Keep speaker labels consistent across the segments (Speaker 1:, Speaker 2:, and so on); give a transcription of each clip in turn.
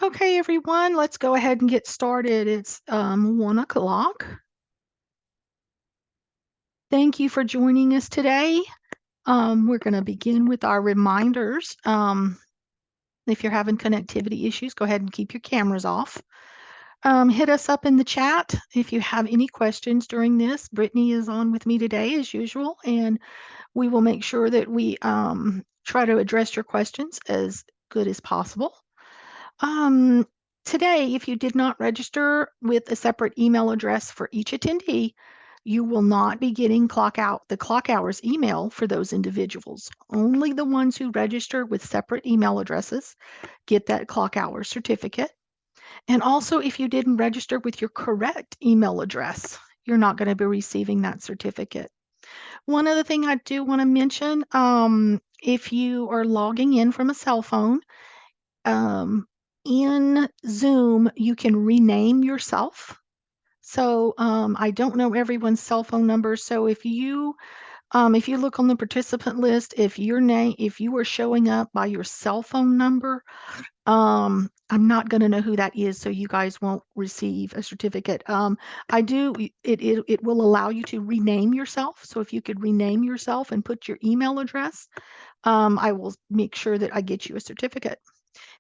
Speaker 1: Okay, everyone, let's go ahead and get started. It's 1 o'clock. Thank you for joining us today. We're going to begin with our reminders. If you're having connectivity issues, go ahead and keep your cameras off. Hit us up in the chat if you have any questions during this. Brittany is on with me today as usual, and we will make sure that we try to address your questions as good as possible. Today, if you did not register with a separate email address for each attendee, you will not be getting the clock hours email for those individuals. Only the ones who register with separate email addresses get that clock hours certificate. And also, if you didn't register with your correct email address, you're not going to be receiving that certificate. One other thing I do want to mention, if you are logging in from a cell phone, in Zoom, you can rename yourself. So I don't know everyone's cell phone number. So if you look on the participant list, if you are showing up by your cell phone number, I'm not going to know who that is, so you guys won't receive a certificate. It will allow you to rename yourself. So if you could rename yourself and put your email address, I will make sure that I get you a certificate.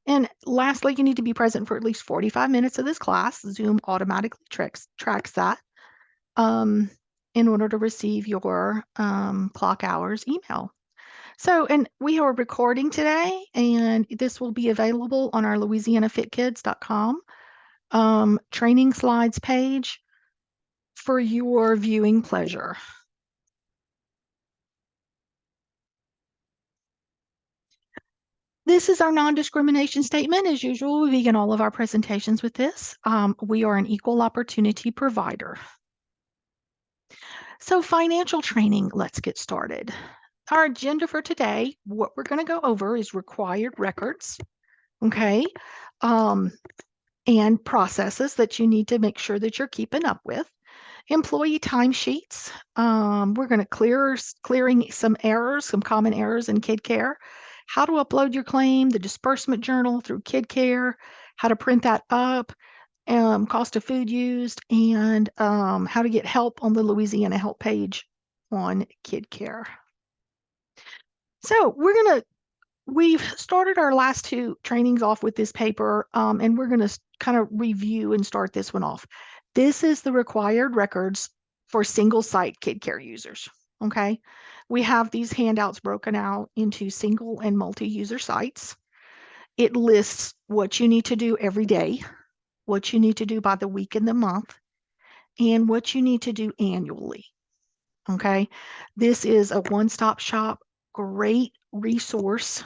Speaker 1: And lastly, you need to be present for at least 45 minutes of this class. Zoom automatically tracks that in order to receive your clock hours email. So, and we are recording today, and this will be available on our louisianafitkids.com training slides page for your viewing pleasure. This is our non-discrimination statement. As usual, we begin all of our presentations with this. We are an equal opportunity provider. So financial training, let's get started. Our agenda for today, what we're going to go over is required records, okay, and processes that you need to make sure that you're keeping up with. Employee timesheets. We're going to clearing some errors, some common errors in KidCare. How to upload your claim, the disbursement journal through KidCare, how to print that up, cost of food used, and how to get help on the Louisiana Help page on KidCare. So we've started our last two trainings off with this paper, and we're going to kind of review and start this one off. This is the required records for single site KidCare users, okay? We have these handouts broken out into single and multi-user sites. It lists what you need to do every day, what you need to do by the week and the month, and what you need to do annually, okay? This is a one-stop shop, great resource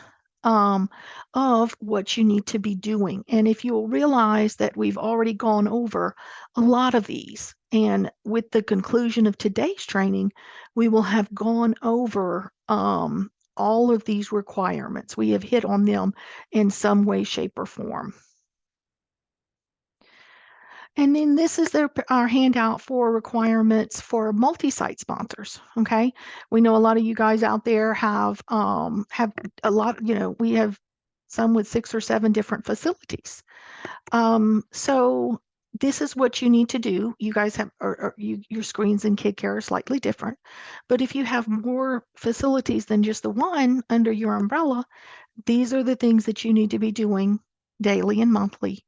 Speaker 1: of what you need to be doing. And if you'll realize that we've already gone over a lot of these, and with the conclusion of today's training, we will have gone over all of these requirements. We have hit on them in some way, shape, or form. And then this is our handout for requirements for multi-site sponsors, okay? We know a lot of you guys out there have a lot, we have some with 6 or 7 different facilities. So this is what you need to do. You guys have, your screens in KidCare are slightly different, but if you have more facilities than just the one under your umbrella, these are the things that you need to be doing daily and monthly,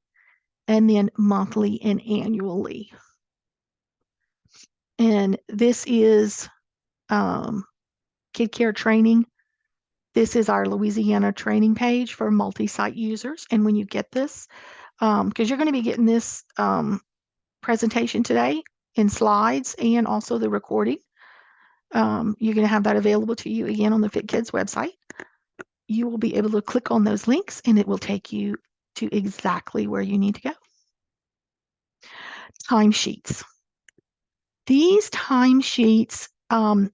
Speaker 1: and then monthly and annually. And this is KidCare training. This is our Louisiana training page for multi-site users. And when you get this, because you're going to be getting this presentation today in slides and also the recording, you're going to have that available to you again on the FitKids website. You will be able to click on those links and it will take you to exactly where you need to go. Timesheets. These timesheets,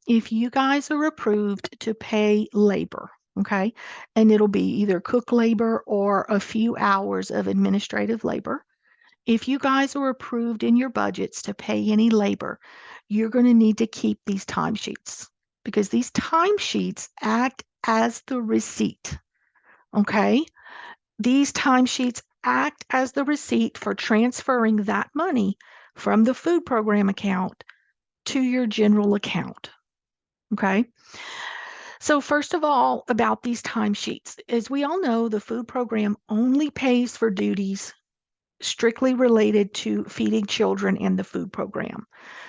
Speaker 1: if you guys are approved to pay labor, okay, and it'll be either cook labor or a few hours of administrative labor. If you guys are approved in your budgets to pay any labor, you're going to need to keep these timesheets because these timesheets act as the receipt, okay? These timesheets act as the receipt for transferring that money from the food program account to your general account. Okay. So, first of all, about these timesheets, as we all know, the food program only pays for duties strictly related to feeding children in the food program.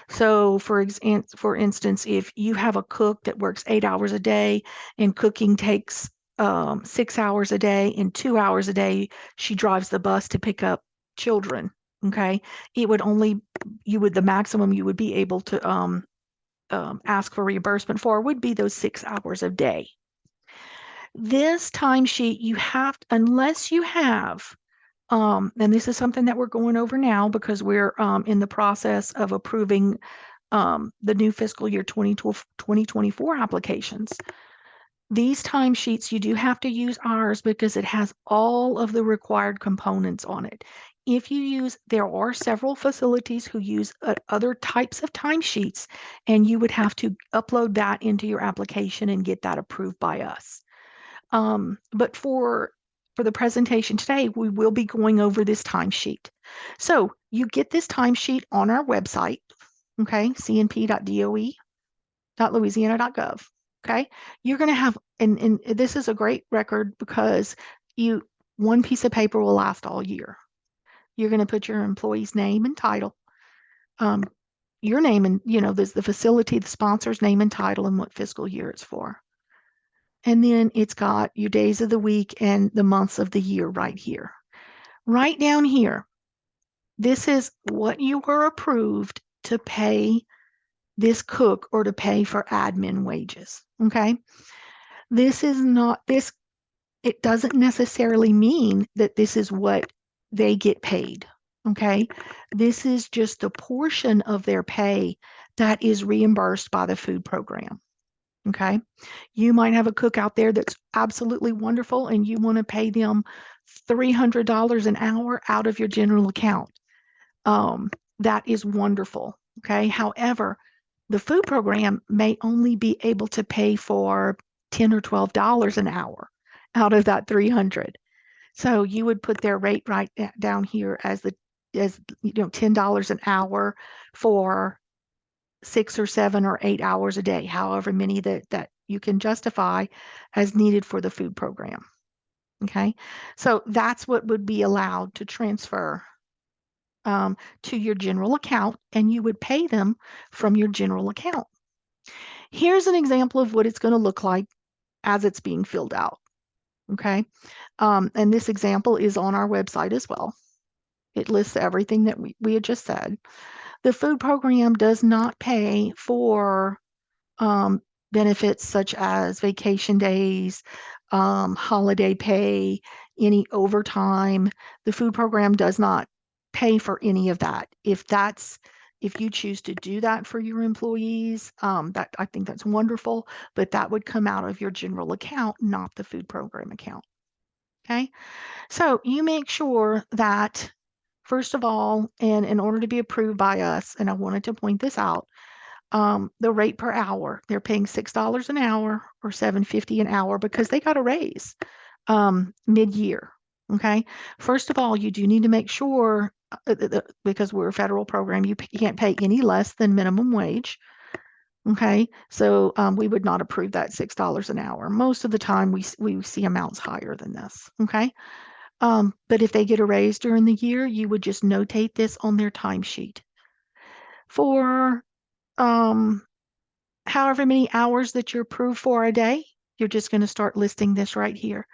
Speaker 1: So, for instance, if you have a cook that works 8 hours a day and cooking takes 6 hours a day and 2 hours a day, she drives the bus to pick up children. Okay, it would only the maximum you would be able to ask for reimbursement for would be those 6 hours a day. This timesheet you have, unless you have and this is something that we're going over now because we're in the process of approving the new fiscal year 2024 applications. These timesheets, you do have to use ours because it has all of the required components on it. If you use, there are several facilities who use other types of timesheets, and you would have to upload that into your application and get that approved by us. But for the presentation today, we will be going over this timesheet. So you get this timesheet on our website, okay, cnp.doe.louisiana.gov. Okay, you're going to have, and this is a great record because one piece of paper will last all year. You're going to put your employee's name and title, your name, and there's the facility, the sponsor's name and title, and what fiscal year it's for. And then it's got your days of the week and the months of the year right here. Right down here, this is what you were approved to pay this cook or to pay for admin wages. Okay. This is not this, it doesn't necessarily mean that this is what they get paid. Okay. This is just a portion of their pay that is reimbursed by the food program. Okay. You might have a cook out there that's absolutely wonderful and you want to pay them $300 an hour out of your general account. That is wonderful. Okay. However, the food program may only be able to pay for $10 or $12 an hour out of that 300. So you would put their rate right down here as $10 an hour for 6 or 7 or 8 hours a day, however many that you can justify as needed for the food program. Okay, so that's what would be allowed to transfer to your general account, and you would pay them from your general account. Here's an example of what it's going to look like as it's being filled out. Okay, and this example is on our website as well. It lists everything that we had just said. The food program does not pay for benefits such as vacation days, holiday pay, any overtime. The food program does not pay for any of that. If you choose to do that for your employees, that I think that's wonderful, but that would come out of your general account, not the food program account. Okay, so you make sure that, first of all, and in order to be approved by us, and I wanted to point this out, the rate per hour, they're paying $6 an hour or $7.50 an hour because they got a raise mid-year. Okay, first of all, you do need to make sure because we're a federal program, you can't pay any less than minimum wage. Okay, so we would not approve that $6 an hour. Most of the time, we see amounts higher than this. Okay, but if they get a raise during the year, you would just notate this on their timesheet. For however many hours that you're approved for a day, you're just going to start listing this right here.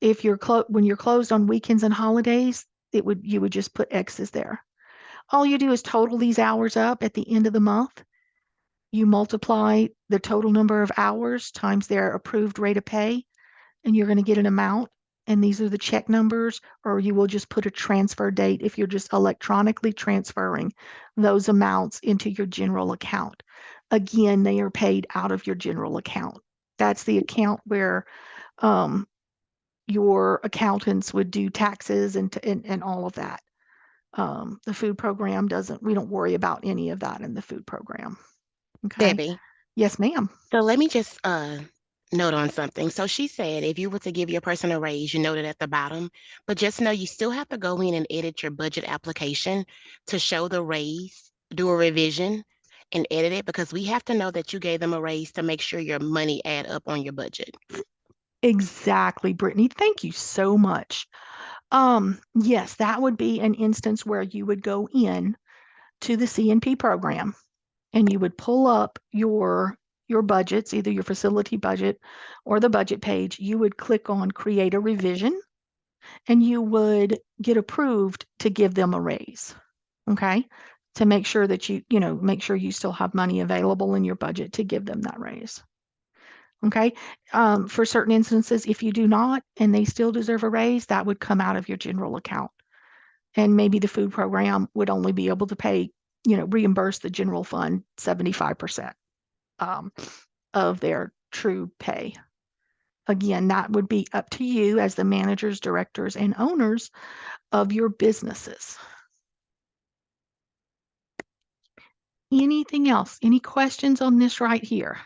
Speaker 1: If you're when you're closed on weekends and holidays, you would just put X's there. All you do is total these hours up at the end of the month. You multiply the total number of hours times their approved rate of pay, and you're going to get an amount. And these are the check numbers, or you will just put a transfer date if you're just electronically transferring those amounts into your general account. Again, they are paid out of your general account. That's the account where your accountants would do taxes and all of that. The food program we don't worry about any of that in the food program. Okay.
Speaker 2: Debbie,
Speaker 1: Yes, ma'am.
Speaker 2: so let me just note on something. So she said if you were to give your person a raise, you note it at the bottom, but just know you still have to go in and edit your budget application to show the raise, do a revision and edit it because we have to know that you gave them a raise to make sure your money add up on your budget.
Speaker 1: Exactly, Brittany. Thank you so much. Yes, that would be an instance where you would go in to the CNP program and you would pull up your budgets, either your facility budget or the budget page. You would click on create a revision and you would get approved to give them a raise. Okay? To make sure that make sure you still have money available in your budget to give them that raise. Okay? For certain instances, if you do not and they still deserve a raise, that would come out of your general account. And maybe the food program would only be able to pay, reimburse the general fund 75% of their true pay. Again, that would be up to you as the managers, directors, and owners of your businesses. Anything else? Any questions on this right here?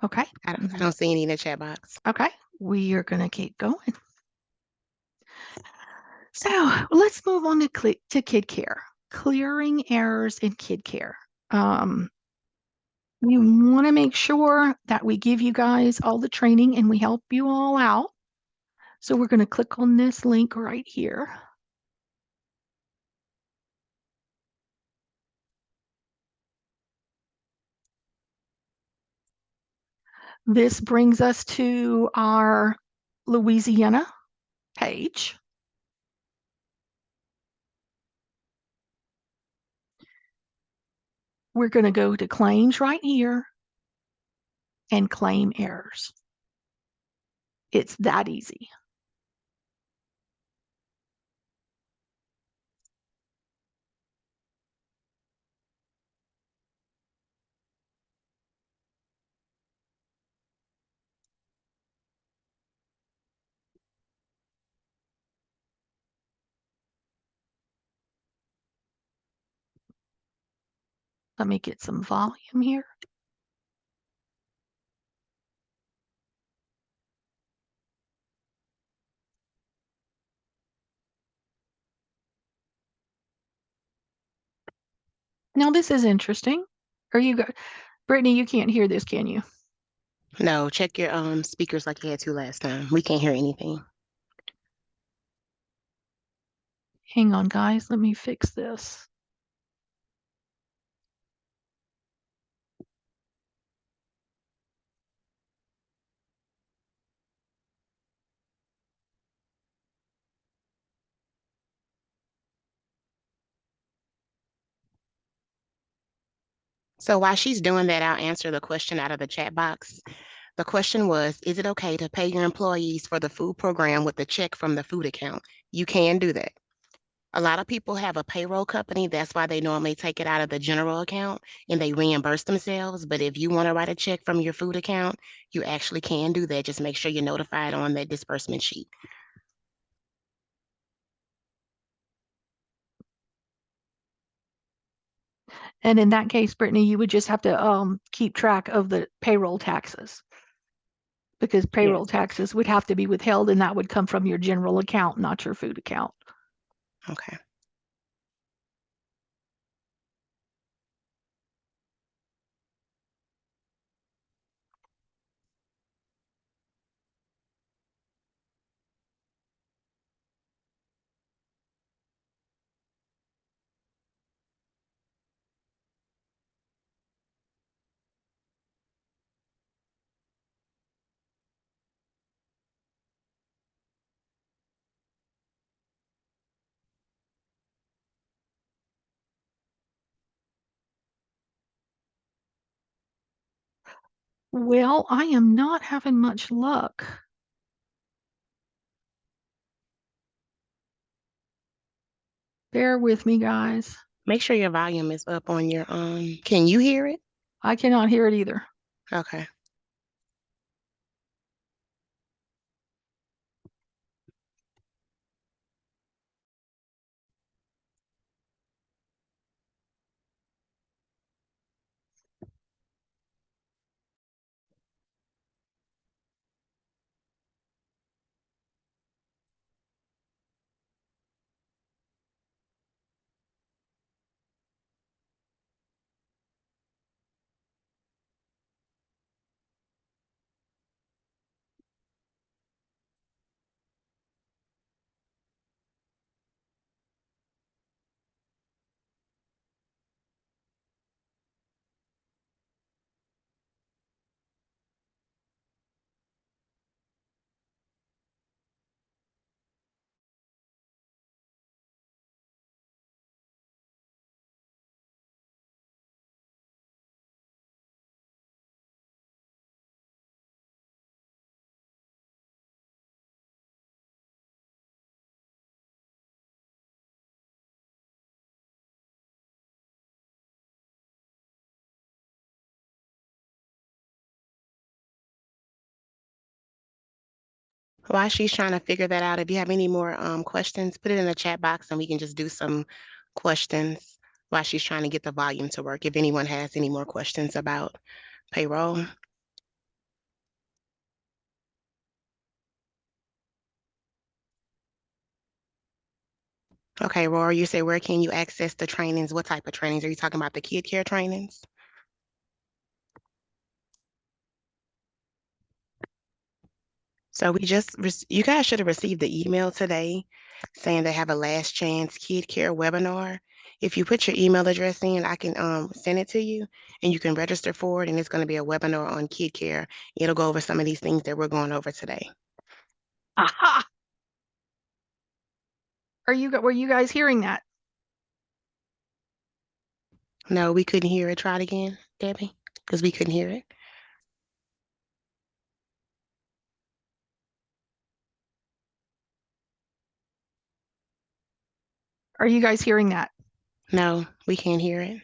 Speaker 1: Okay.
Speaker 2: I don't see any in the chat box.
Speaker 1: Okay. We are going to keep going. So let's move on to kid care. Clearing errors in kid care. We want to make sure that we give you guys all the training and we help you all out. So we're going to click on this link right here. This brings us to our Louisiana page. We're going to go to claims right here and claim errors. It's that easy. Let me get some volume here. Now this is interesting. Brittany, you can't hear this, can you?
Speaker 2: No, check your speakers like you had to last time. We can't hear anything.
Speaker 1: Hang on, guys. Let me fix this.
Speaker 2: So while she's doing that, I'll answer the question out of the chat box. The question was, is it okay to pay your employees for the food program with a check from the food account? You can do that. A lot of people have a payroll company. That's why they normally take it out of the general account and they reimburse themselves. But if you want to write a check from your food account, you actually can do that. Just make sure you're notified on that disbursement sheet.
Speaker 1: And in that case, Brittany, you would just have to keep track of the payroll taxes because payroll
Speaker 2: Yes.
Speaker 1: taxes would have to be withheld and that would come from your general account, not your food account.
Speaker 2: Okay.
Speaker 1: Well, I am not having much luck. Bear with me, guys.
Speaker 2: Make sure your volume is up on your can you hear it?
Speaker 1: I cannot hear it either.
Speaker 2: Okay. While she's trying to figure that out, if you have any more questions, put it in the chat box and we can just do some questions while she's trying to get the volume to work. If anyone has any more questions about payroll. Okay, Rory, you say where can you access the trainings? What type of trainings? Are you talking about the kid care trainings? So you guys should have received the email today saying they have a last chance kid care webinar. If you put your email address in, I can send it to you and you can register for it. And it's going to be a webinar on kid care. It'll go over some of these things that we're going over today.
Speaker 1: Aha! Were you guys hearing that?
Speaker 2: No, we couldn't hear it. Try it again, Debbie, because we couldn't hear it.
Speaker 1: Are you guys hearing that?
Speaker 2: No, we can't hear it.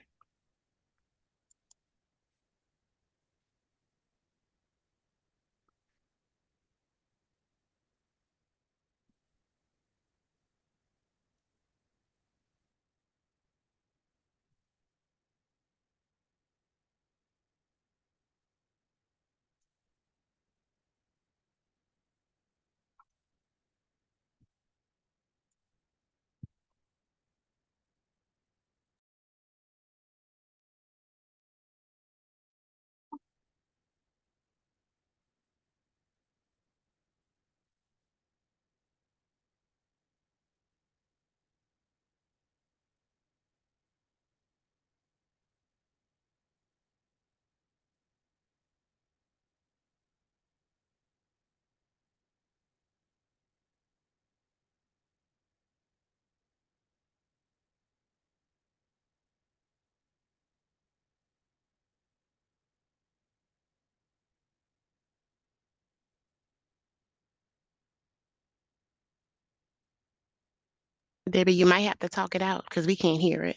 Speaker 2: Debbie, you might have to talk it out because we can't hear it.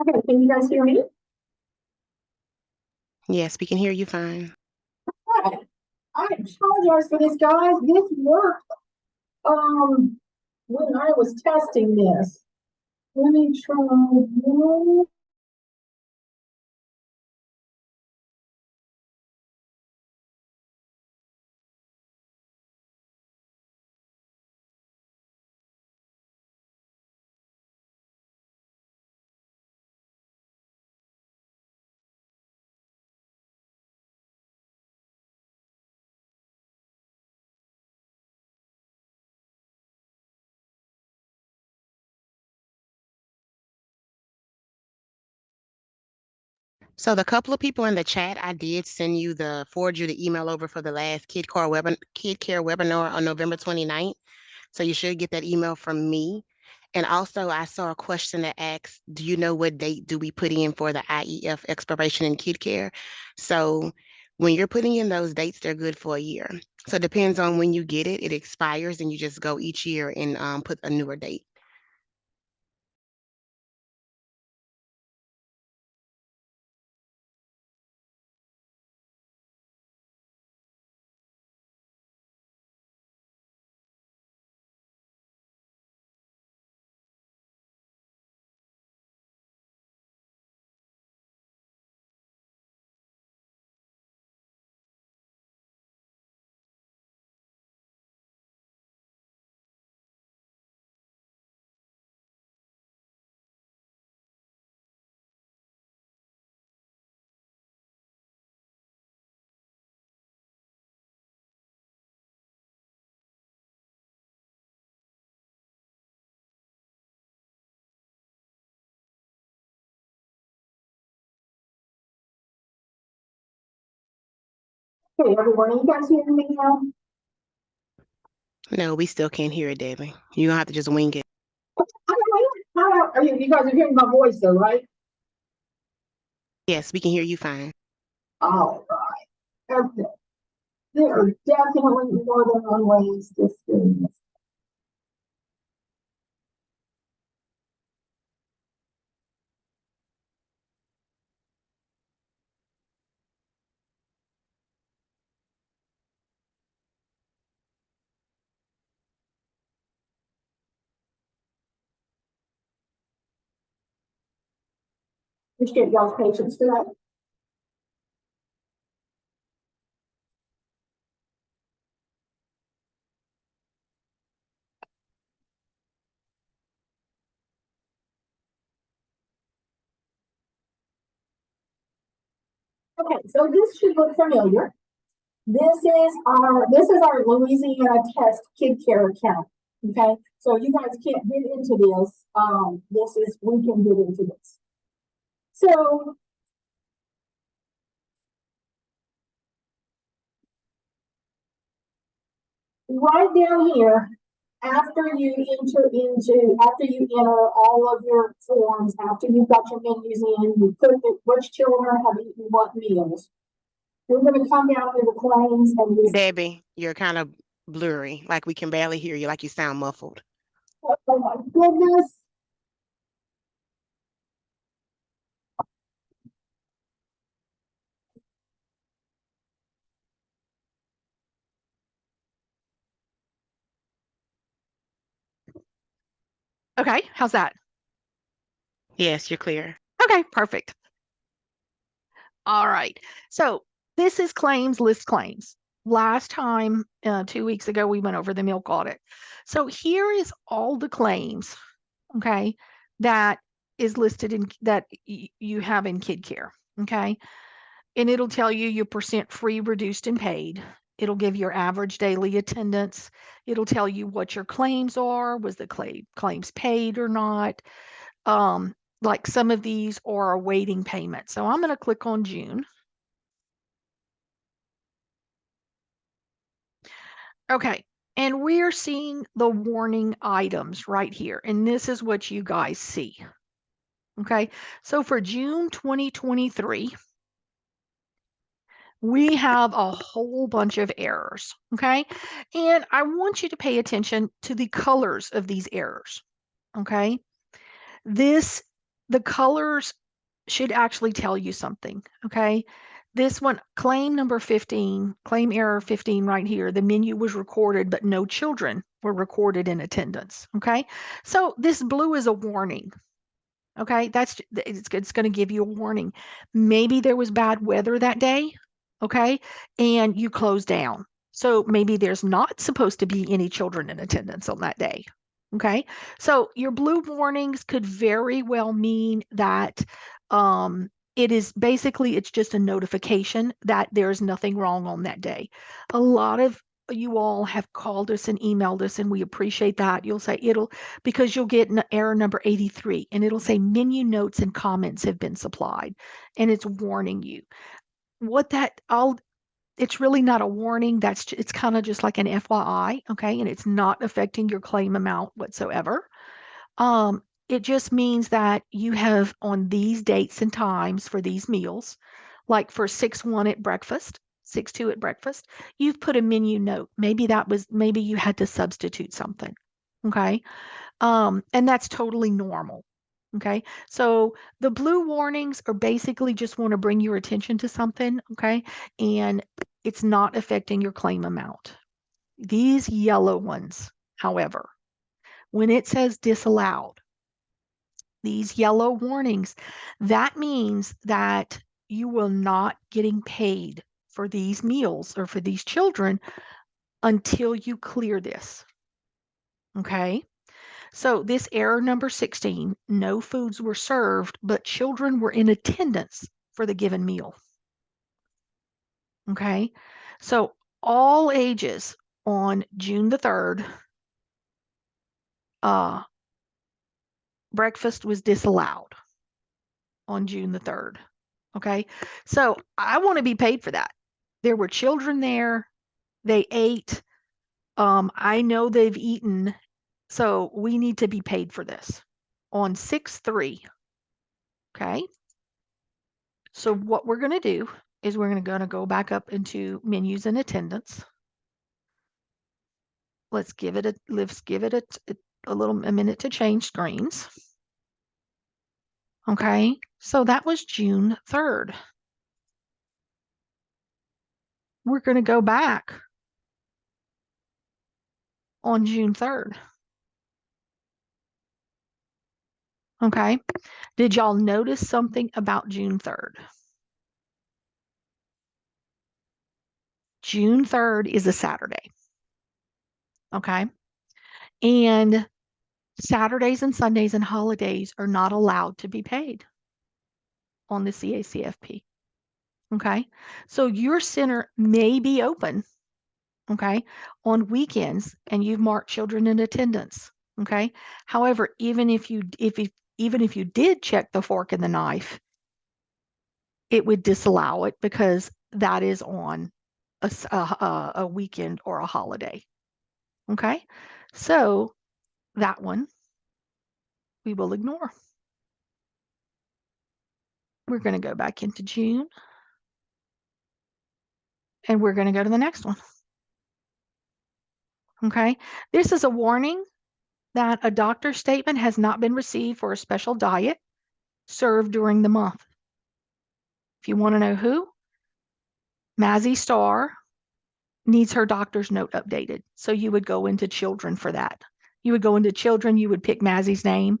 Speaker 3: Okay, can you guys hear me?
Speaker 2: Yes, we can hear you fine.
Speaker 3: Okay. I apologize for this, guys. This worked when I was testing this. Let me try one.
Speaker 2: So the couple of people in the chat, I did forward you the email over for the last Kid Care webinar on November 29th. So you should get that email from me. And also I saw a question that asks, do you know what date do we put in for the IEF expiration in Kid Care? So when you're putting in those dates, they're good for a year. So it depends on when you get it, it expires and you just go each year and put a newer date.
Speaker 3: Okay, everyone, are you guys hearing me now?
Speaker 2: No, we still can't hear it, Debbie. You're gonna have to just wing it.
Speaker 3: You guys are hearing my voice though, right?
Speaker 2: Yes, we can hear you fine.
Speaker 3: All right. Okay. There are definitely more than one ways to skin this. Appreciate y'all's patience today. Okay, so this should look familiar. This is our Louisiana Test Kid Care account. Okay, so you guys can't get into this. We can get into this. So right down here, after you enter all of your forms, after you've got your menus in, you put which children have eaten what meals. We're going to come down to the claims and this.
Speaker 2: Debbie, you're kind of blurry, like we can barely hear you, like you sound muffled.
Speaker 3: Oh my goodness.
Speaker 1: Okay, how's that?
Speaker 2: Yes, you're clear.
Speaker 1: Okay, perfect. All right. So this is claims, list claims. Last time, 2 weeks ago, we went over the milk audit. So here is all the claims, okay, that is listed in that you have in kid care, okay? And it'll tell you your percent free, reduced, and paid. It'll give your average daily attendance. It'll tell you what your claims are. Was the claims paid or not? Like some of these are awaiting payment. So I'm going to click on June. Okay. And we're seeing the warning items right here. And this is what you guys see. Okay. So for June 2023, we have a whole bunch of errors. Okay. And I want you to pay attention to the colors of these errors. Okay. The colors should actually tell you something. Okay. This one, claim number 15, claim error 15 right here. The menu was recorded, but no children were recorded in attendance. Okay. So this blue is a warning. Okay. It's going to give you a warning. Maybe there was bad weather that day. Okay. And you closed down. So maybe there's not supposed to be any children in attendance on that day. Okay. So your blue warnings could very well mean that it's just a notification that there's nothing wrong on that day. A lot of you all have called us and emailed us, and we appreciate that. You'll say because you'll get an error number 83, and it'll say menu notes and comments have been supplied, and it's warning you. It's really not a warning. It's kind of just like an FYI, okay? And it's not affecting your claim amount whatsoever. It just means that you have on these dates and times for these meals, like for 6-1 at breakfast, 6-2 at breakfast, you've put a menu note. Maybe you had to substitute something. Okay. And that's totally normal. Okay. So the blue warnings are basically just want to bring your attention to something. Okay. And it's not affecting your claim amount. These yellow ones, however, when it says disallowed, these yellow warnings, that means that you will not getting paid for these meals or for these children until you clear this. Okay. So this error number 16, no foods were served, but children were in attendance for the given meal. Okay. So all ages on June the 3rd, breakfast was disallowed on June the 3rd. Okay. So I want to be paid for that. There were children there. They ate. I know they've eaten. So we need to be paid for this on 6/3. Okay. So what we're going to do is we're going to go back up into menus and attendance. Let's give it a minute to change screens. Okay. So that was June 3rd. We're going to go back on June 3rd. Okay. Did y'all notice something about June 3rd? June 3rd is a Saturday. Okay. And Saturdays and Sundays and holidays are not allowed to be paid on the CACFP. Okay. So your center may be open, okay, on weekends, and you've marked children in attendance. Okay. However, even if you did check the fork and the knife, it would disallow it because that is on a weekend or a holiday. Okay. So that one we will ignore. We're going to go back into June, and we're going to go to the next one. Okay. This is a warning that a doctor's statement has not been received for a special diet served during the month. If you want to know who, Mazzy Star needs her doctor's note updated. So you would go into children for that. You would go into children, you would pick Mazzy's name,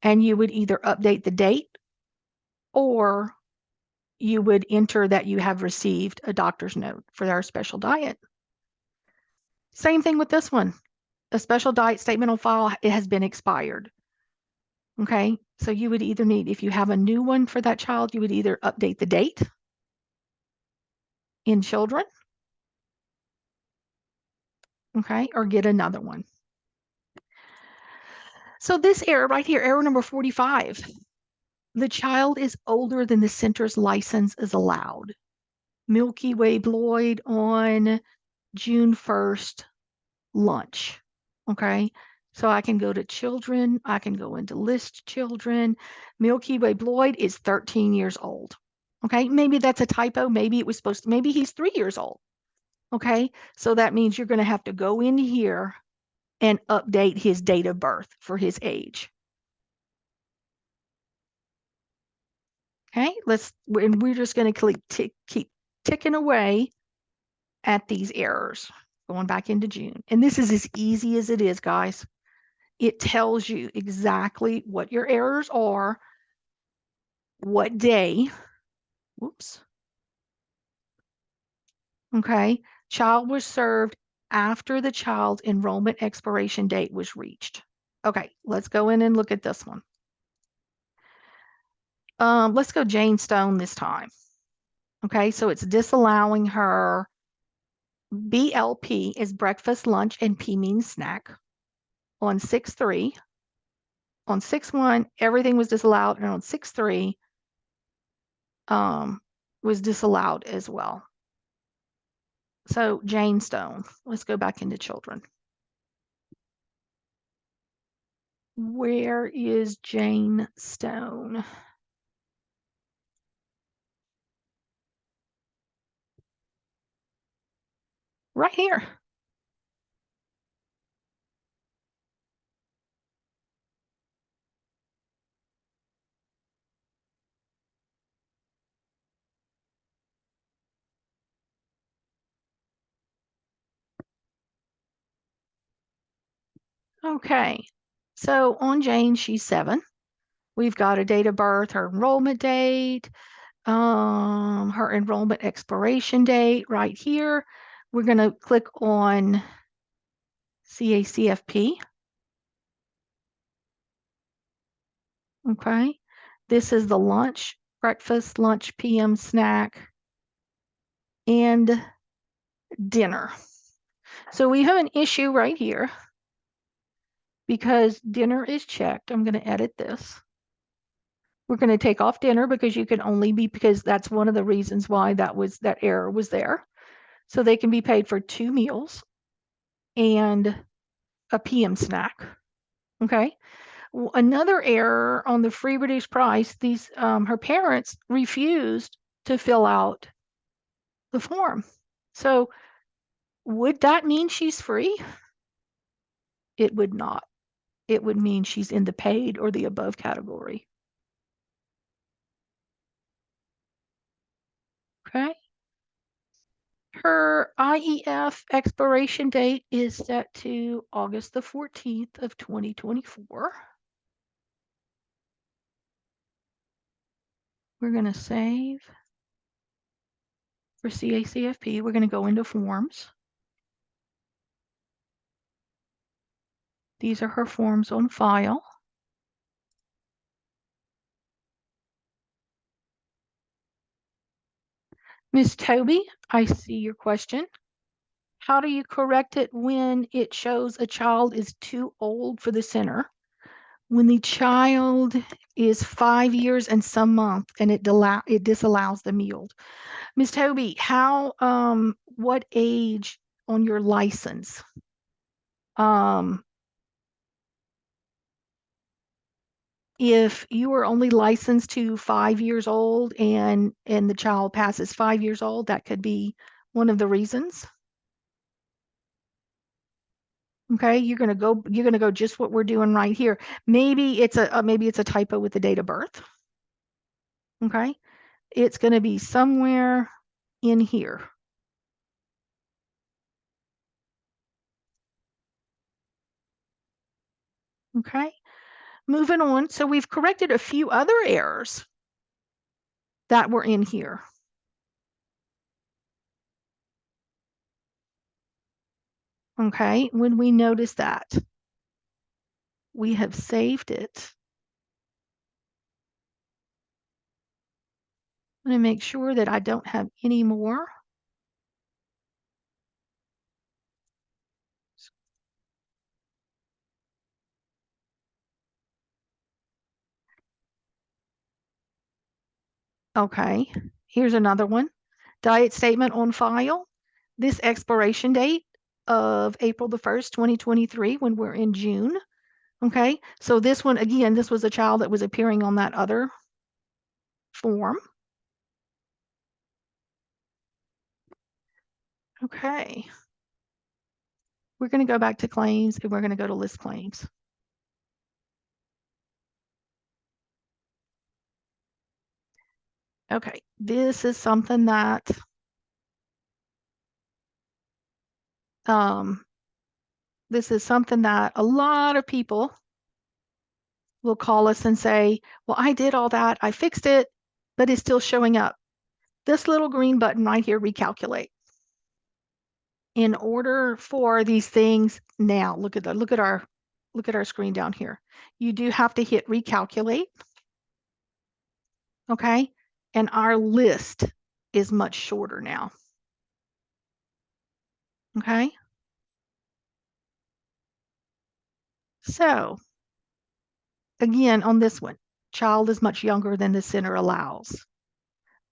Speaker 1: and you would either update the date or you would enter that you have received a doctor's note for our special diet. Same thing with this one. A special diet statement on file, it has been expired. Okay, so you would either need, if you have a new one for that child, you would either update the date in children, okay, or get another one. So this error right here, error number 45, the child is older than the center's license is allowed. Milky Way Bloyd on June 1st, lunch, okay? So I can go to children, I can go into list children. Milky Way Bloyd is 13 years old, okay? Maybe that's a typo, maybe it was supposed to, maybe he's 3 years old, okay? So that means you're gonna have to go in here and update his date of birth for his age. Okay, and we're just going to keep ticking away at these errors, going back into June. And this is as easy as it is, guys. It tells you exactly what your errors are, what day, whoops. Okay, child was served after the child's enrollment expiration date was reached. Okay, let's go in and look at this one. Let's go Jane Stone this time. Okay, so it's disallowing her BLP is breakfast, lunch, and P means snack on 6/3. On 6/1, everything was disallowed, and on 6/3 was disallowed as well. So Jane Stone, let's go back into children. Where is Jane Stone? Right here. Okay, so on Jane, she's 7. We've got a date of birth, her enrollment date, her enrollment expiration date right here. We're going to click on CACFP. Okay, this is the lunch, breakfast, lunch, PM snack, and dinner. So we have an issue right here because dinner is checked. I'm going to edit this. We're going to take off dinner because you can only be, because that's one of the reasons why that error was there. So they can be paid for 2 meals and a PM snack. Okay. Another error on the free reduced price, her parents refused to fill out the form. So would that mean she's free? It would not. It would mean she's in the paid or the above category. Okay. Her IEF expiration date is set to August the 14th of 2024. We're going to save for CACFP. We're going to go into forms. These are her forms on file. Ms. Toby, I see your question. How do you correct it when it shows a child is too old for the center? When the child is 5 years and some month and it disallows the meal. Ms. Toby, what age on your license? If you are only licensed to 5 years old and the child passes 5 years old, that could be one of the reasons. Okay, you're gonna go just what we're doing right here. Maybe it's a typo with the date of birth. Okay, it's gonna be somewhere in here. Okay, moving on. So we've corrected a few other errors that were in here. Okay, when we notice that, we have saved it. I'm going to make sure that I don't have any more. Okay, here's another one. Diet statement on file. This expiration date of April the 1st, 2023, when we're in June. Okay, so this one, again, this was a child that was appearing on that other form. Okay. We're going to go back to claims and we're going to go to list claims. Okay, this is something that a lot of people will call us and say, well, I did all that, I fixed it, but it's still showing up. This little green button right here, recalculate. In order for these things now, look at our screen down here. You do have to hit recalculate. Okay, and our list is much shorter now. Okay, so again, on this one, child is much younger than the center allows.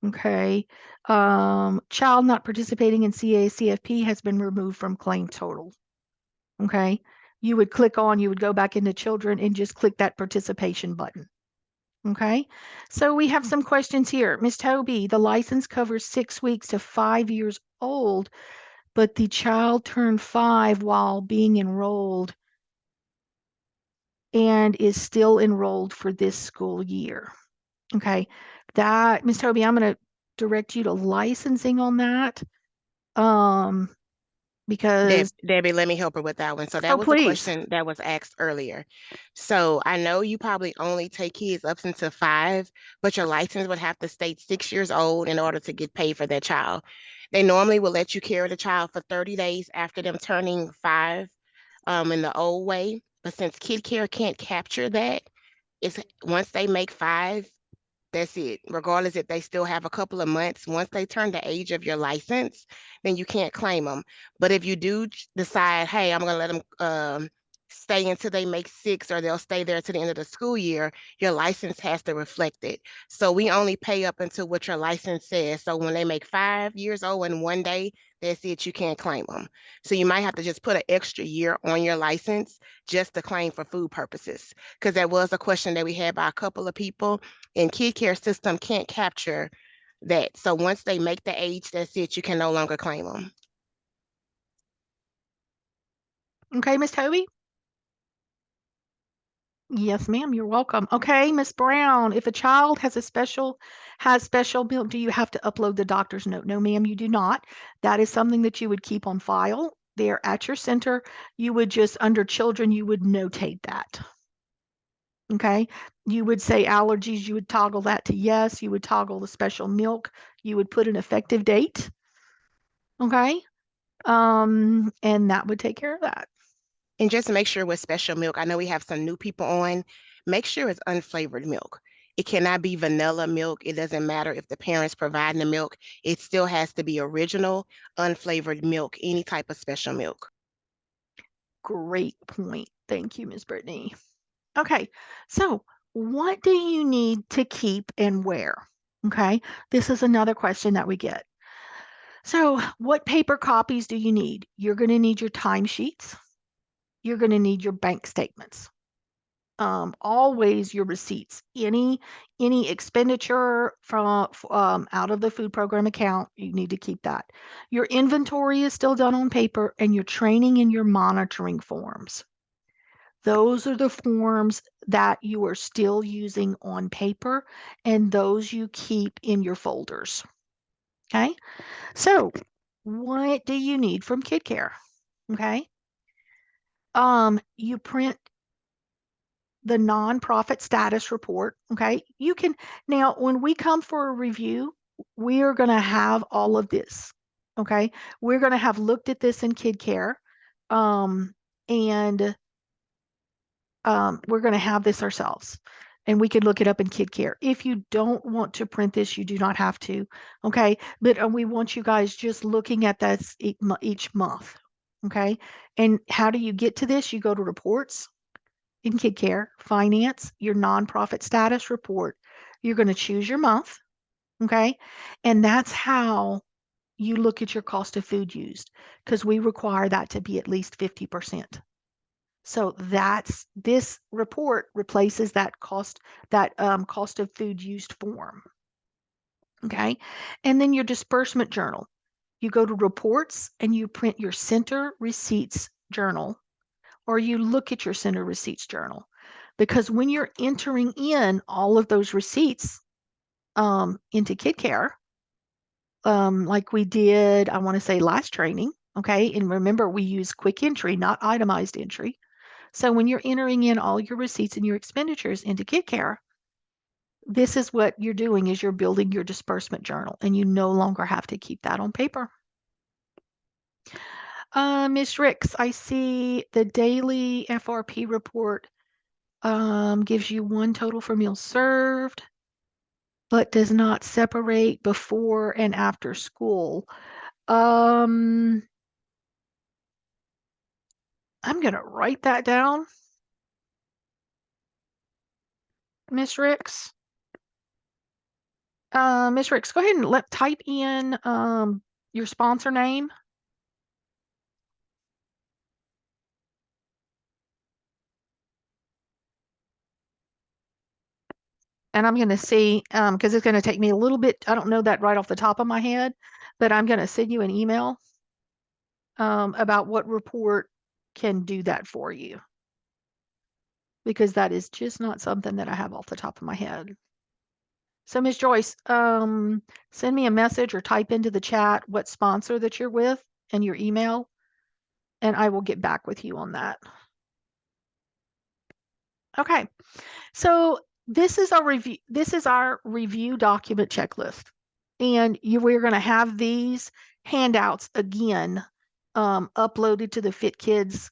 Speaker 1: Okay, child not participating in CACFP has been removed from claim total. Okay, you would go back into children and just click that participation button. Okay, so we have some questions here. Ms. Toby, the license covers 6 weeks to 5 years old, but the child turned 5 while being enrolled and is still enrolled for this school year. Okay, that, Ms. Toby, I'm going to direct you to licensing on that. Because
Speaker 2: Debbie, let me help her with that one. So that was a question that was asked earlier. So I know you probably only take kids up until 5, but your license would have to state 6 years old in order to get paid for that child. They normally will let you carry the child for 30 days after them turning 5 in the old way. But since Kid Care can't capture that, it's once they make 5, that's it. Regardless if they still have a couple of months, once they turn the age of your license, then you can't claim them. But if you do decide, hey, I'm gonna let them stay until they make 6, or they'll stay there to the end of the school year, your license has to reflect it. So we only pay up until what your license says. So when they make 5 years old and 1 day, that's it, you can't claim them. So you might have to just put an extra year on your license just to claim for food purposes. Because that was a question that we had by a couple of people, and Kid Care system can't capture that. So once they make the age, that's it, you can no longer claim them.
Speaker 1: Okay, Ms. Toby? Yes, ma'am, you're welcome. Okay, Ms. Brown, if a child has special milk, do you have to upload the doctor's note? No, ma'am, you do not. That is something that you would keep on file there at your center. You would just, under children, you would notate that. Okay. You would say allergies, you would toggle that to yes. You would toggle the special milk. You would put an effective date. Okay. And that would take care of that.
Speaker 2: And just make sure with special milk, I know we have some new people on, make sure it's unflavored milk. It cannot be vanilla milk. It doesn't matter if the parents providing the milk. It still has to be original, unflavored milk, any type of special milk.
Speaker 1: Great point. Thank you, Ms. Brittany. Okay, so what do you need to keep and where? Okay, this is another question that we get. So what paper copies do you need? You're going to need your timesheets. You're going to need your bank statements. Always your receipts. Any expenditure from out of the food program account, you need to keep that. Your inventory is still done on paper, and your training and your monitoring forms. Those are the forms that you are still using on paper, and those you keep in your folders. Okay, so what do you need from KidCare? Okay, you print the nonprofit status report. Okay, you can now when we come for a review, we are going to have all of this. Okay, we're going to have looked at this in KidCare, and we're going to have this ourselves, and we can look it up in KidCare. If you don't want to print this, you do not have to. Okay, but we want you guys just looking at that each month. Okay, and how do you get to this? You go to reports in KidCare, finance, your nonprofit status report. You're going to choose your month. Okay, and that's how you look at your cost of food used, because we require that to be at least 50%. So this report replaces that cost of food used form. Okay, and then your disbursement journal. You go to reports and you print your center receipts journal, or you look at your center receipts journal, because when you're entering in all of those receipts into KidCare, like we did, I want to say last training. Okay, and remember we use quick entry, not itemized entry. So when you're entering in all your receipts and your expenditures into KidCare, this is what you're doing, is you're building your disbursement journal, and you no longer have to keep that on paper. Ms. Ricks, I see the daily FRP report gives you one total for meals served, but does not separate before and after school. I'm going to write that down, Ms. Ricks. Ms. Ricks, go ahead and type in your sponsor name. And I'm going to see, because it's going to take me a little bit, I don't know that right off the top of my head, but I'm going to send you an email about what report can do that for you, because that is just not something that I have off the top of my head. So Ms. Joyce, send me a message or type into the chat what sponsor that you're with and your email, and I will get back with you on that. Okay, so this is our review. This is our review document checklist, and we're going to have these handouts again uploaded to the Fit Kids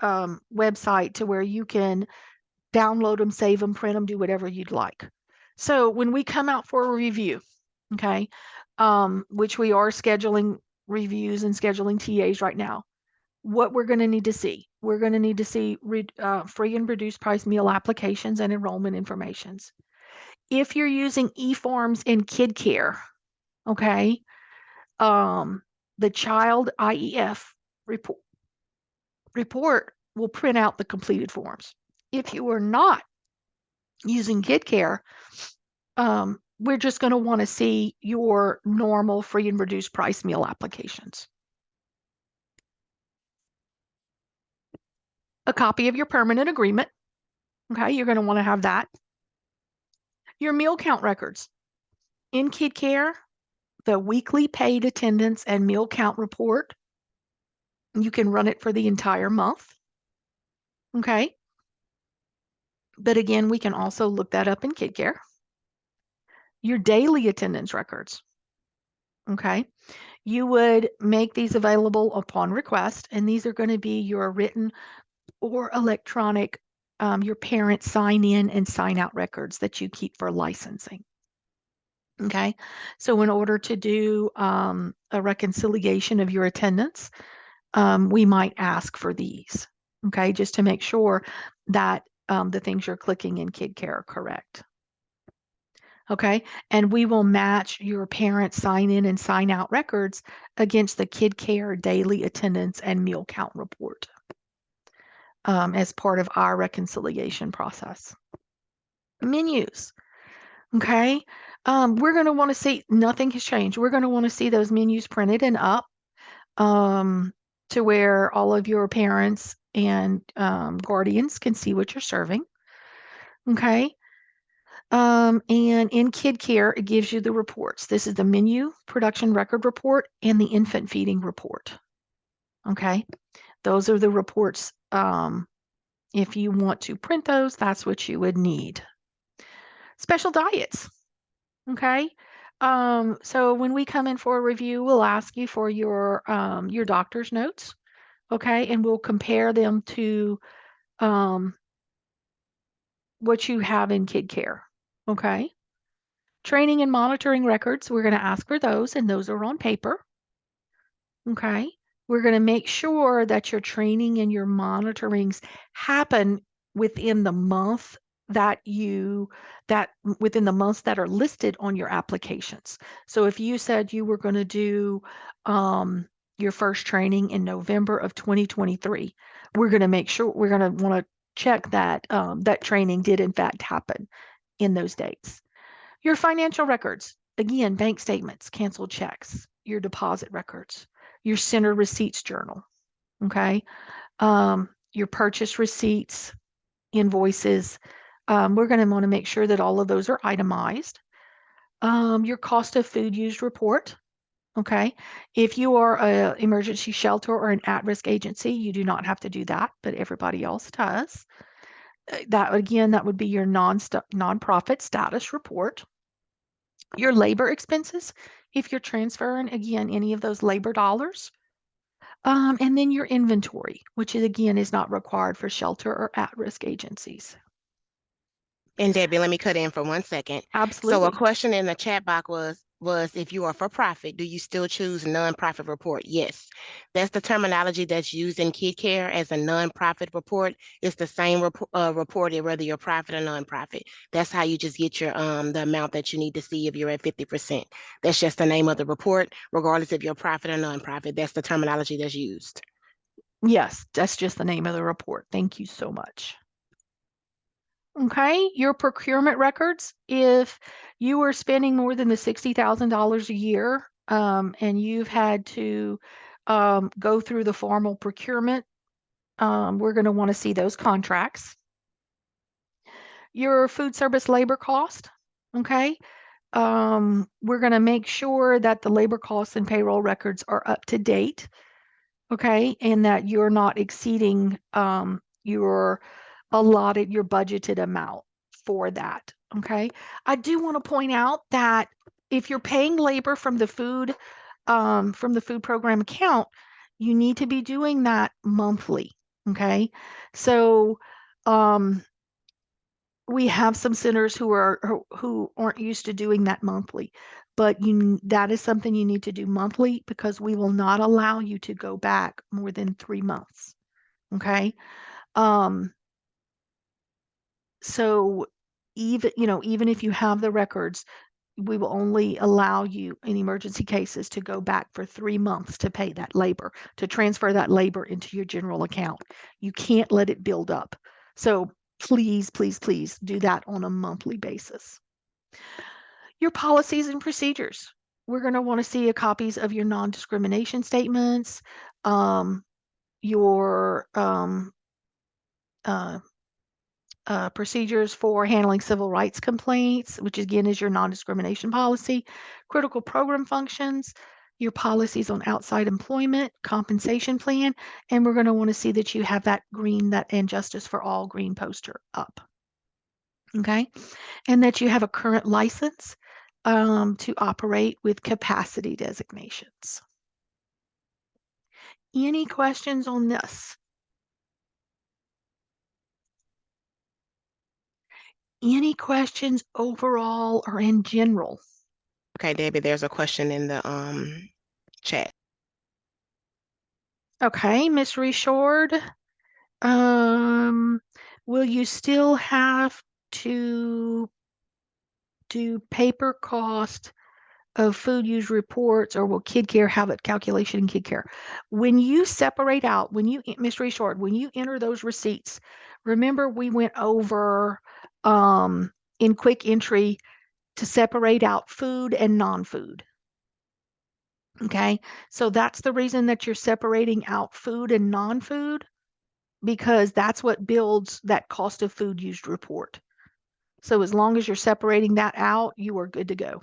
Speaker 1: website, to where you can download them, save them, print them, do whatever you'd like. So when we come out for a review, okay, which we are scheduling reviews and scheduling TAs right now, what we're going to need to see. We're going to need to see free and reduced price meal applications and enrollment informations. If you're using e-forms in KidCare, okay, the child IEF report will print out the completed forms. If you are not using KidCare, we're just going to want to see your normal free and reduced price meal applications. A copy of your permanent agreement. Okay, you're going to want to have that. Your meal count records. In KidCare, the weekly paid attendance and meal count report, you can run it for the entire month. Okay. But again, we can also look that up in Kid Care. Your daily attendance records. Okay. You would make these available upon request, and these are going to be your written or electronic, your parents sign in and sign out records that you keep for licensing. Okay. So in order to do a reconciliation of your attendance, we might ask for these. Okay. Just to make sure that the things you're clicking in Kid Care are correct. Okay, and we will match your parent sign in and sign out records against the Kid Care daily attendance and meal count report as part of our reconciliation process. Menus. Okay, we're going to want to see, nothing has changed. We're going to want to see those menus printed and up to where all of your parents and guardians can see what you're serving. Okay. And in Kid Care, it gives you the reports. This is the menu production record report and the infant feeding report. Okay, those are the reports. If you want to print those, that's what you would need. Special diets. Okay, so when we come in for a review, we'll ask you for your doctor's notes. Okay, and we'll compare them to what you have in Kid Care. Okay. Training and monitoring records, we're going to ask for those, and those are on paper. Okay. We're going to make sure that your training and your monitorings happen within the month that within the months that are listed on your applications. So if you said you were going to do your first training in November of 2023, we're going to make sure, we're going to want to check that that training did in fact happen in those dates. Your financial records, again, bank statements, canceled checks, your deposit records, your center receipts journal, okay? Your purchase receipts, invoices. We're going to want to make sure that all of those are itemized. Your cost of food used report, okay? If you are an emergency shelter or an at-risk agency, you do not have to do that, but everybody else does. That again, that would be your nonprofit status report. Your labor expenses, if you're transferring, again, any of those labor dollars. And then your inventory, which is, again, is not required for shelter or at-risk agencies.
Speaker 2: And Debbie, let me cut in for 1 second.
Speaker 1: Absolutely.
Speaker 2: So a question in the chat box was if you are for profit, do you still choose nonprofit report? Yes. That's the terminology that's used in Kid Care as a nonprofit report. It's the same reported whether you're profit or nonprofit. That's how you just get your the amount that you need to see if you're at 50%. That's just the name of the report, regardless if you're profit or nonprofit. That's the terminology that's used.
Speaker 1: Yes, that's just the name of the report. Thank you so much. Okay, your procurement records, if you are spending more than the $60,000 a year and you've had to go through the formal procurement, we're going to want to see those contracts. Your food service labor cost, okay? We're going to make sure that the labor costs and payroll records are up to date, okay? And that you're not exceeding your allotted, your budgeted amount for that, okay? I do want to point out that if you're paying labor from the food program account, you need to be doing that monthly, okay? So we have some centers who aren't used to doing that monthly, but that is something you need to do monthly because we will not allow you to go back more than 3 months. Okay. So even if you have the records, we will only allow you in emergency cases to go back for 3 months to pay that labor, to transfer that labor into your general account. You can't let it build up. So please, please, please do that on a monthly basis. Your policies and procedures. We're going to want to see copies of your non-discrimination statements, your procedures for handling civil rights complaints, which again is your non-discrimination policy, critical program functions, your policies on outside employment, compensation plan, and we're going to want to see that you have that and Justice for All green poster up. Okay, and that you have a current license to operate with capacity designations. Any questions on this? Any questions overall or in general?
Speaker 2: Okay, Debbie, there's a question in the chat.
Speaker 1: Okay, Miss Reshord, will you still have to do paper cost of food use reports, or will KidCare have a calculation in KidCare? When you separate out, Ms. Reshort, when you enter those receipts, remember we went over in quick entry to separate out food and non-food. Okay, so that's the reason that you're separating out food and non-food, because that's what builds that cost of food used report. So as long as you're separating that out, you are good to go.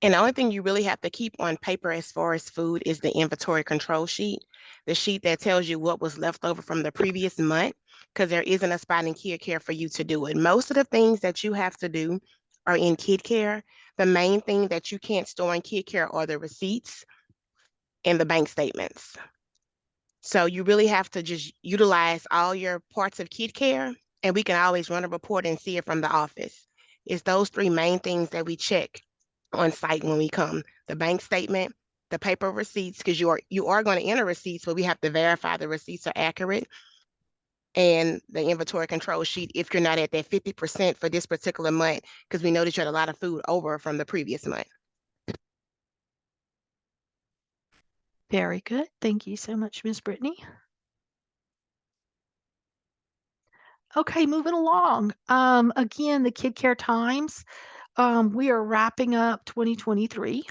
Speaker 2: And the only thing you really have to keep on paper as far as food is the inventory control sheet, the sheet that tells you what was left over from the previous month, because there isn't a spot in Kid Care for you to do it. Most of the things that you have to do are in Kid Care. The main thing that you can't store in Kid Care are the receipts and the bank statements. So you really have to just utilize all your parts of Kid Care, and we can always run a report and see it from the office. It's those three main things that we check on site when we come: the bank statement, the paper receipts, because you are going to enter receipts, but we have to verify the receipts are accurate, and the inventory control sheet if you're not at that 50% for this particular month, because we know that you had a lot of food over from the previous month.
Speaker 1: Very good. Thank you so much, Ms. Brittany. Okay, moving along. Again, the Kid Care Times. We are wrapping up 2023.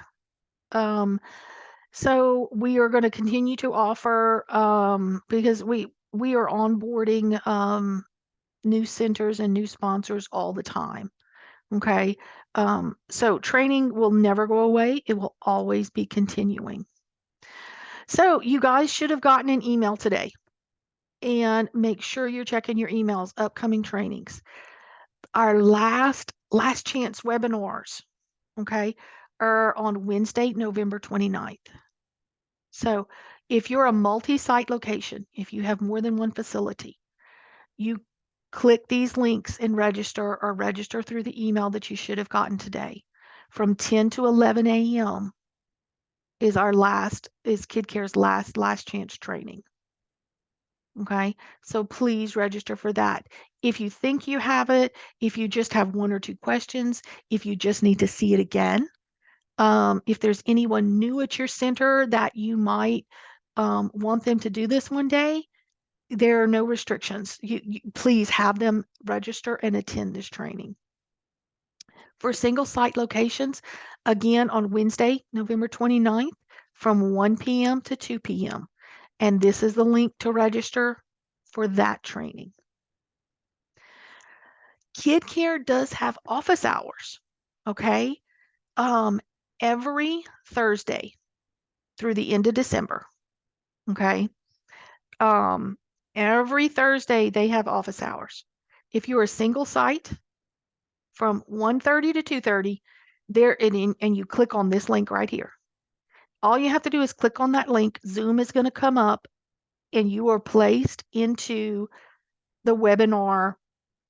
Speaker 1: So we are going to continue to offer because we are onboarding new centers and new sponsors all the time. Okay. So training will never go away. It will always be continuing. So you guys should have gotten an email today, and make sure you're checking your emails, upcoming trainings. Our last chance webinars, okay, are on Wednesday, November 29th. So if you're a multi-site location, if you have more than one facility, you click these links and register, or register through the email that you should have gotten today. From 10 to 11 a.m. is Kid Care's last chance training. Okay, so please register for that. If you think you have it, if you just have one or two questions, if you just need to see it again, if there's anyone new at your center that you might want them to do this one day, there are no restrictions. You please have them register and attend this training. For single site locations, again on Wednesday, November 29th, from 1 p.m. to 2 p.m. And this is the link to register for that training. Kid Care does have office hours, okay? Every Thursday through the end of December, okay? Every Thursday they have office hours. If you're a single site, from 1:30 to 2:30, there and you click on this link right here. All you have to do is click on that link. Zoom is going to come up, and you are placed into the webinar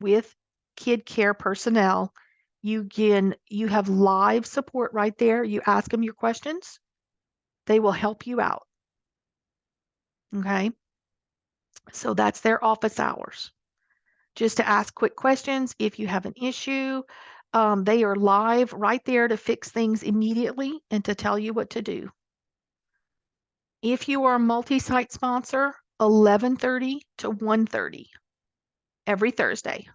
Speaker 1: with Kid Care personnel. You have live support right there. You ask them your questions. They will help you out. Okay. So that's their office hours. Just to ask quick questions if you have an issue. They are live right there to fix things immediately and to tell you what to do. If you are a multi-site sponsor, 11:30 to 1:30 every Thursday.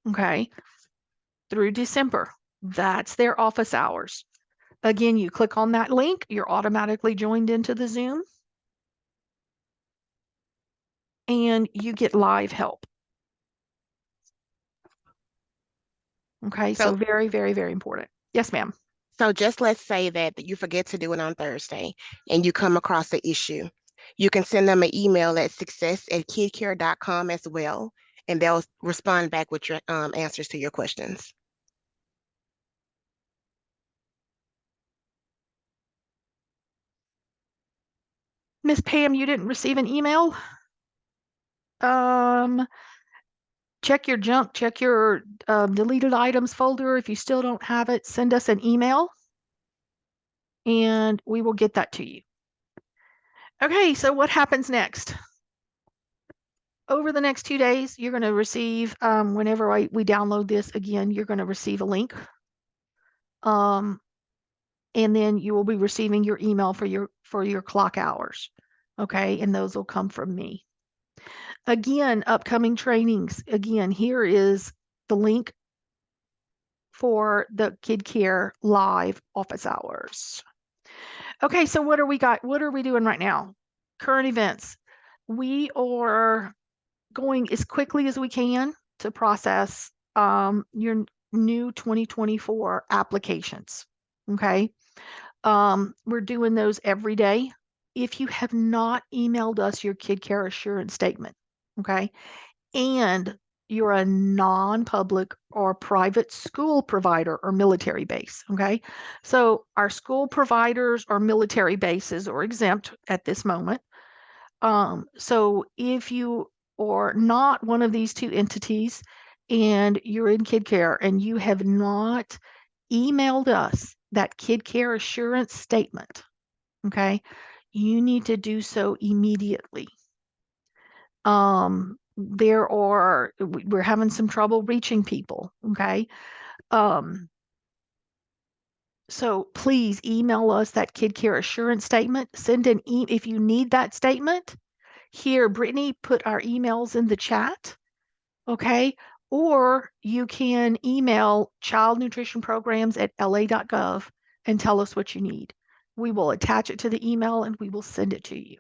Speaker 1: Okay. Through December. That's their office hours. Again, you click on that link, you're automatically joined into the Zoom, and you get live help. Okay, so very, very, very important. Yes, ma'am.
Speaker 2: So just let's say that you forget to do it on Thursday and you come across the issue. You can send them an email at success@kidcare.com as well, and they'll respond back with your answers to your questions.
Speaker 1: Miss Pam, you didn't receive an email? Check your junk, check your deleted items folder. If you still don't have it, send us an email and we will get that to you. Okay, so what happens next? Over the next 2 days, you're going to receive, whenever we download this again, you're going to receive a link. And then you will be receiving your email for your clock hours. Okay, and those will come from me. Again, upcoming trainings. Again, here is the link for the Kid Care live office hours. Okay, so what are we doing right now? Current events. We are going as quickly as we can to process your new 2024 applications. Okay. We're doing those every day. If you have not emailed us your Kid Care Assurance Statement, okay, and you're a non-public or private school provider or military base, okay? So our school providers or military bases are exempt at this moment. So if you are not one of these two entities and you're in Kid Care and you have not emailed us that Kid Care Assurance Statement, okay, you need to do so immediately. We're having some trouble reaching people, okay? So please email us that Kid Care Assurance Statement. Send an if you need that statement. Here, Brittany put our emails in the chat, okay? Or you can email childnutritionprograms@la.gov and tell us what you need. We will attach it to the email and we will send it to you.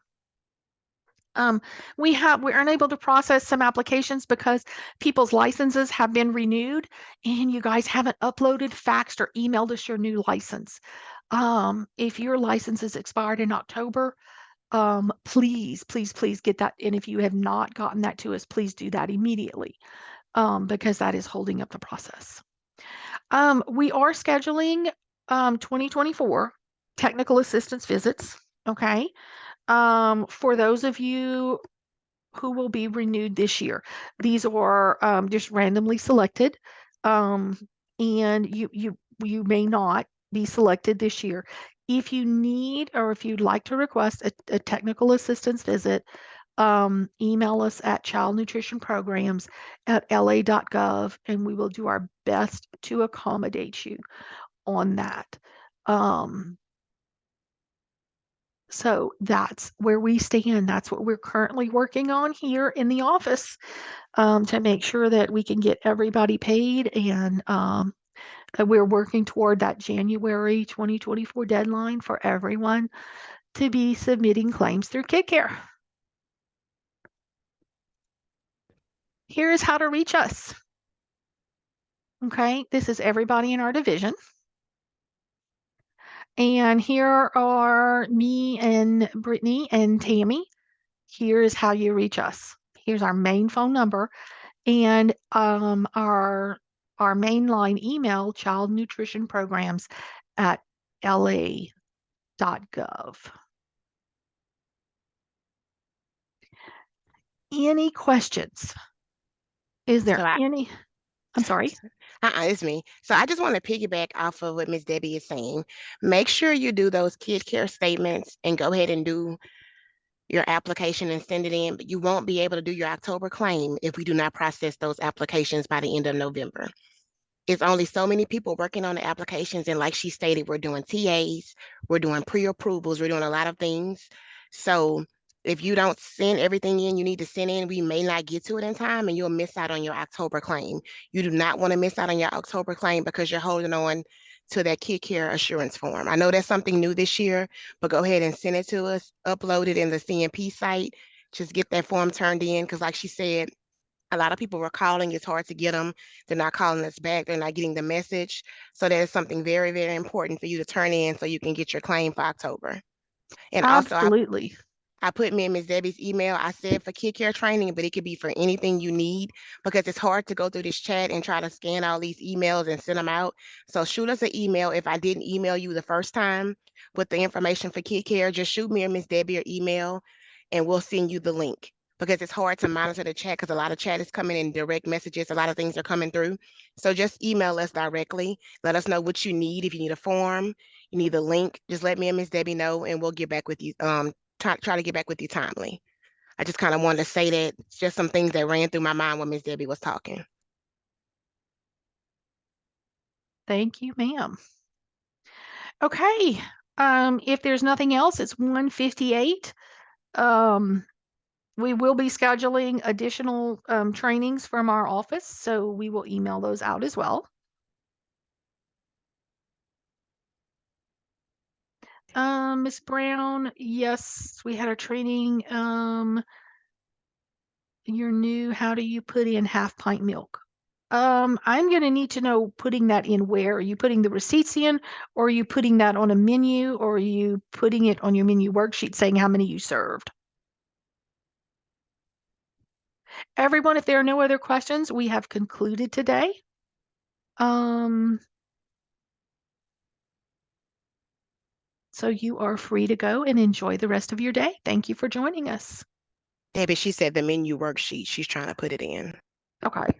Speaker 1: We're unable to process some applications because people's licenses have been renewed and you guys haven't uploaded, faxed, or emailed us your new license. If your license is expired in October, please get that. And if you have not gotten that to us, please do that immediately because that is holding up the process. We are scheduling 2024 technical assistance visits, okay? For those of you who will be renewed this year. These are just randomly selected, and you may not be selected this year. If you need or if you'd like to request a technical assistance visit, email us at childnutritionprograms@la.gov, and we will do our best to accommodate you on that. So that's where we stand. That's what we're currently working on here in the office to make sure that we can get everybody paid. And we're working toward that January 2024 deadline for everyone to be submitting claims through Kid Care. Here is how to reach us. Okay, this is everybody in our division. And here are me and Brittany and Tammy. Here's how you reach us. Here's our main phone number and our mainline email, childnutritionprograms@la.gov. Any questions? Is there any? I'm sorry.
Speaker 2: It's me. So I just want to piggyback off of what Miss Debbie is saying. Make sure you do those Kid Care statements and go ahead and do your application and send it in, but you won't be able to do your October claim if we do not process those applications by the end of November. It's only so many people working on the applications, and like she stated, we're doing TAs, we're doing pre-approvals, we're doing a lot of things. So if you don't send everything in you need to send in, we may not get to it in time and you'll miss out on your October claim. You do not want to miss out on your October claim because you're holding on to that Kid Care assurance form. I know that's something new this year, but go ahead and send it to us, upload it in the CNP site, just get that form turned in because like she said, a lot of people were calling. It's hard to get them. They're not calling us back. They're not getting the message. So that is something very, very important for you to turn in so you can get your claim for October. And also,
Speaker 1: Absolutely.
Speaker 2: I put me and Miss Debbie's email. I said for kid care training, but it could be for anything you need because it's hard to go through this chat and try to scan all these emails and send them out. So shoot us an email. If I didn't email you the first time with the information for kid care, just shoot me or Miss Debbie your email and we'll send you the link because it's hard to monitor the chat because a lot of chat is coming in direct messages. A lot of things are coming through. So just email us directly. Let us know what you need. If you need a form, you need the link, just let me and Miss Debbie know and we'll get back with you. Try to get back with you timely. I just kind of wanted to say that it's just some things that ran through my mind when Miss Debbie was talking.
Speaker 1: Thank you, ma'am. Okay. If there's nothing else, it's 1:58. We will be scheduling additional trainings from our office, so we will email those out as well. Ms. Brown, yes, we had a training. You're new. How do you put in half pint milk? I'm going to need to know putting that in where. Are you putting the receipts in, or are you putting that on a menu, or are you putting it on your menu worksheet saying how many you served? Everyone, if there are no other questions, we have concluded today. So you are free to go and enjoy the rest of your day. Thank you for joining us.
Speaker 2: Debbie, she said the menu worksheet. She's trying to put it in.
Speaker 1: Okay.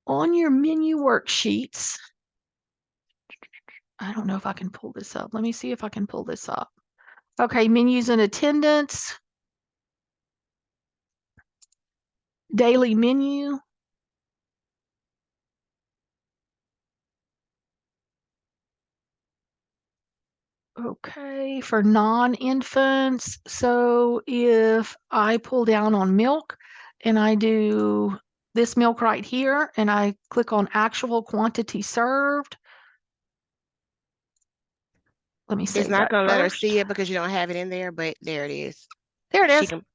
Speaker 1: On your menu worksheets, I don't know if I can pull this up. Let me see if I can pull this up. Okay, menus and attendance, daily menu. Okay, for non-infants. So if I pull down on milk and I do this milk right here and I click on actual quantity served, let me
Speaker 2: It's
Speaker 1: save
Speaker 2: not
Speaker 1: that
Speaker 2: going to let her
Speaker 1: first.
Speaker 2: see it because you don't have it in there, but there it is.
Speaker 1: There it
Speaker 2: She
Speaker 1: is.
Speaker 2: can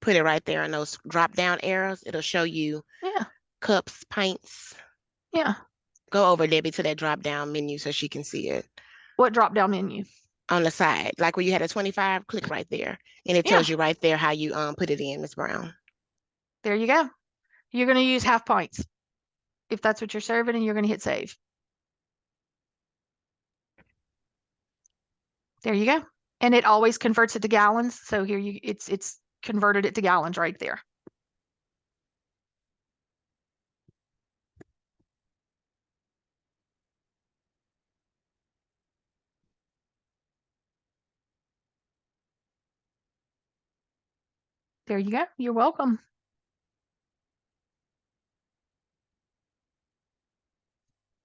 Speaker 2: put it right there in those drop down arrows. It'll show you
Speaker 1: Yeah,
Speaker 2: cups, pints.
Speaker 1: yeah.
Speaker 2: Go over, Debbie, to that drop down menu so she can see it
Speaker 1: What drop down menu?
Speaker 2: on the side. Like where you had a 25, click right there. And it
Speaker 1: Yeah,
Speaker 2: tells you right there how you put it in, Miss Brown.
Speaker 1: there you go. You're going to use half pints if that's what you're serving, and you're going to hit save. There you go. And it always converts it to gallons. So here it's converted it to gallons right there. There you go. You're welcome.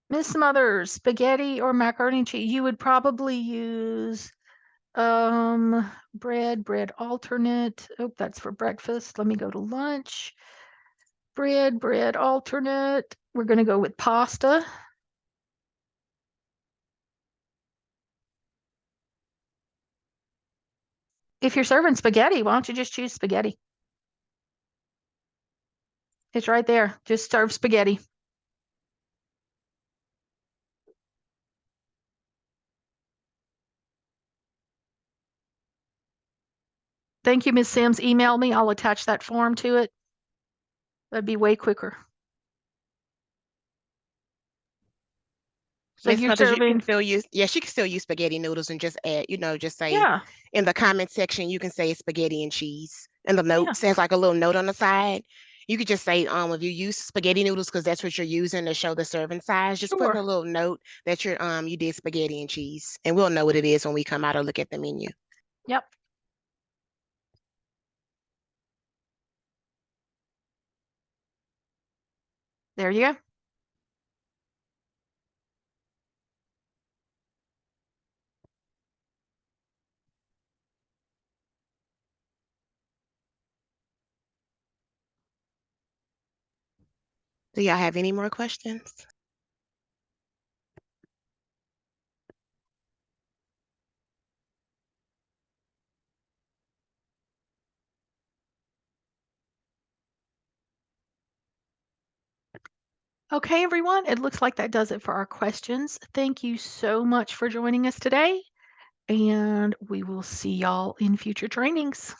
Speaker 1: Miss Smothers, spaghetti or macaroni and cheese? You would probably use bread alternate. Oh, that's for breakfast. Let me go to lunch. Bread alternate. We're going to go with pasta. If you're serving spaghetti, why don't you just choose spaghetti? It's right there. Just serve spaghetti. Thank you, Ms. Sims. Email me. I'll attach that form to it. That'd be way quicker. So
Speaker 2: Miss
Speaker 1: you're
Speaker 2: Mothers, you can
Speaker 1: serving,
Speaker 2: still use, yeah, she can still use spaghetti noodles and just add, just say
Speaker 1: yeah,
Speaker 2: in the comment section, you can say spaghetti and cheese. And the note
Speaker 1: yeah,
Speaker 2: says like a little note on the side. You could just say, if you use spaghetti noodles because that's what you're using to show the serving size, just put in a
Speaker 1: sure.
Speaker 2: little note that you did spaghetti and cheese. And we'll know what it is when we come out or look at the menu.
Speaker 1: Yep. There you go.
Speaker 2: Do y'all have any more questions?
Speaker 1: Okay, everyone, it looks like that does it for our questions. Thank you so much for joining us today, and we will see y'all in future trainings.